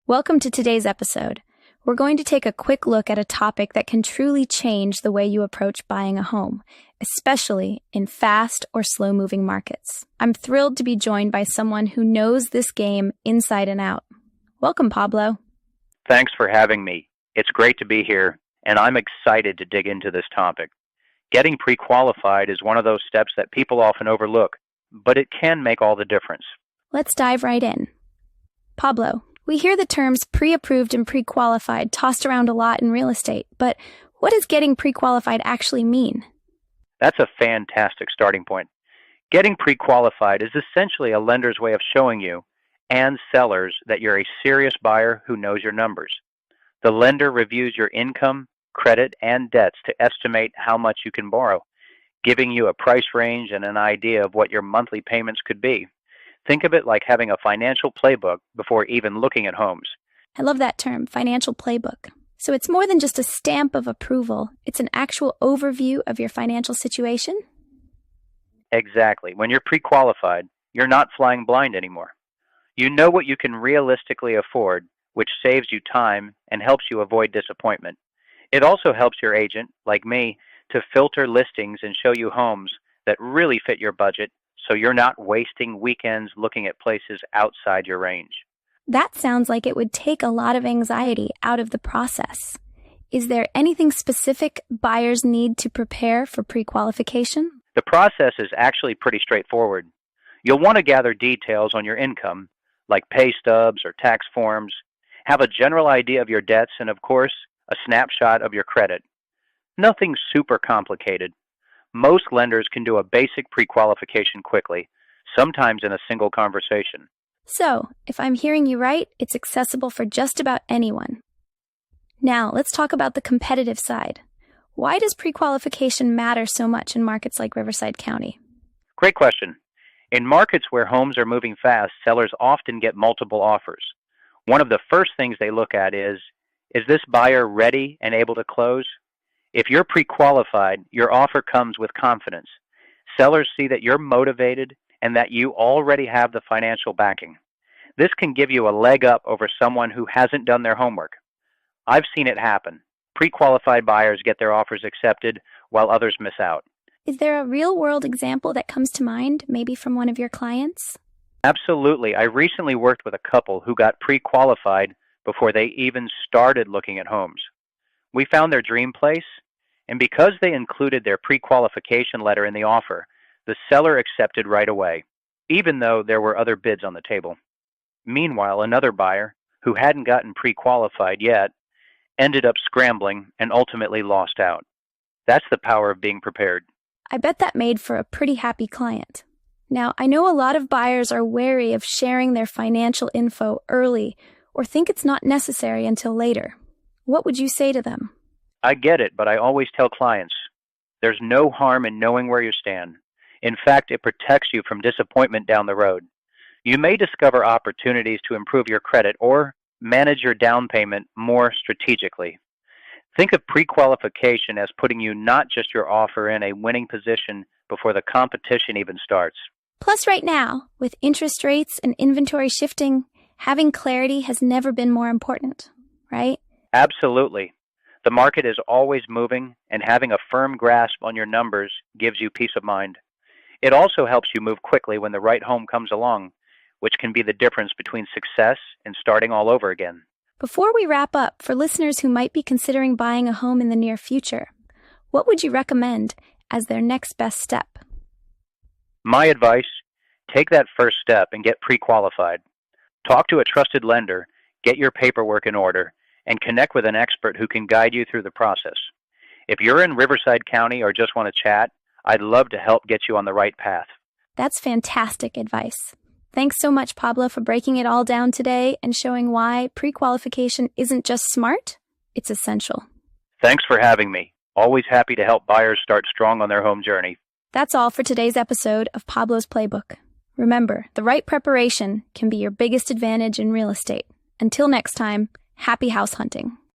Welcome to today's episode. We're going to take a quick look at a topic that can truly change the way you approach buying a home, especially in fast or slow-moving markets. I'm thrilled to be joined by someone who knows this game inside and out. Welcome, Pablo. Thanks for having me. It's great to be here, and I'm excited to dig into this topic. Getting pre-qualified is one of those steps that people often overlook, but it can make all the difference. Let's dive right in. Pablo, we hear the terms pre-approved and pre-qualified tossed around a lot in real estate, but what does getting pre-qualified actually mean? That's a fantastic starting point. Getting pre-qualified is essentially a lender's way of showing you and sellers that you're a serious buyer who knows your numbers. The lender reviews your income, credit, and debts to estimate how much you can borrow, giving you a price range and an idea of what your monthly payments could be. Think of it like having a financial playbook before even looking at homes. I love that term, financial playbook. So it's more than just a stamp of approval. It's an actual overview of your financial situation? Exactly. When you're pre-qualified, you're not flying blind anymore. You know what you can realistically afford, which saves you time and helps you avoid disappointment. It also helps your agent, like me, to filter listings and show you homes that really fit your budget, so you're not wasting weekends looking at places outside your range. That sounds like it would take a lot of anxiety out of the process. Is there anything specific buyers need to prepare for pre-qualification? The process is actually pretty straightforward. You'll want to gather details on your income, like pay stubs or tax forms, have a general idea of your debts, and of course, a snapshot of your credit. Nothing super complicated. Most lenders can do a basic pre-qualification quickly, sometimes in a single conversation. So, if I'm hearing you right, it's accessible for just about anyone. Now, let's talk about the competitive side. Why does pre-qualification matter so much in markets like Riverside County? Great question. In markets where homes are moving fast, sellers often get multiple offers. One of the first things they look at is this buyer ready and able to close? If you're pre-qualified, your offer comes with confidence. Sellers see that you're motivated and that you already have the financial backing. This can give you a leg up over someone who hasn't done their homework. I've seen it happen. Pre-qualified buyers get their offers accepted while others miss out. Is there a real-world example that comes to mind, maybe from one of your clients? Absolutely. I recently worked with a couple who got pre-qualified before they even started looking at homes. We found their dream place, and because they included their pre-qualification letter in the offer, the seller accepted right away, even though there were other bids on the table. Meanwhile, another buyer, who hadn't gotten pre-qualified yet, ended up scrambling and ultimately lost out. That's the power of being prepared. I bet that made for a pretty happy client. Now, I know a lot of buyers are wary of sharing their financial info early or think it's not necessary until later. What would you say to them? I get it, but I always tell clients, there's no harm in knowing where you stand. In fact, it protects you from disappointment down the road. You may discover opportunities to improve your credit or manage your down payment more strategically. Think of pre-qualification as putting you not just your offer in a winning position before the competition even starts. Plus, right now, with interest rates and inventory shifting, having clarity has never been more important, right? Absolutely. The market is always moving, and having a firm grasp on your numbers gives you peace of mind. It also helps you move quickly when the right home comes along, which can be the difference between success and starting all over again. Before we wrap up, for listeners who might be considering buying a home in the near future, what would you recommend as their next best step? My advice, take that first step and get pre-qualified. Talk to a trusted lender, get your paperwork in order, and connect with an expert who can guide you through the process. If you're in Riverside County or just want to chat, I'd love to help get you on the right path. That's fantastic advice. Thanks so much, Pablo, for breaking it all down today and showing why pre-qualification isn't just smart, it's essential. Thanks for having me. Always happy to help buyers start strong on their home journey. That's all for today's episode of Pablo's Playbook. Remember, the right preparation can be your biggest advantage in real estate. Until next time, happy house hunting.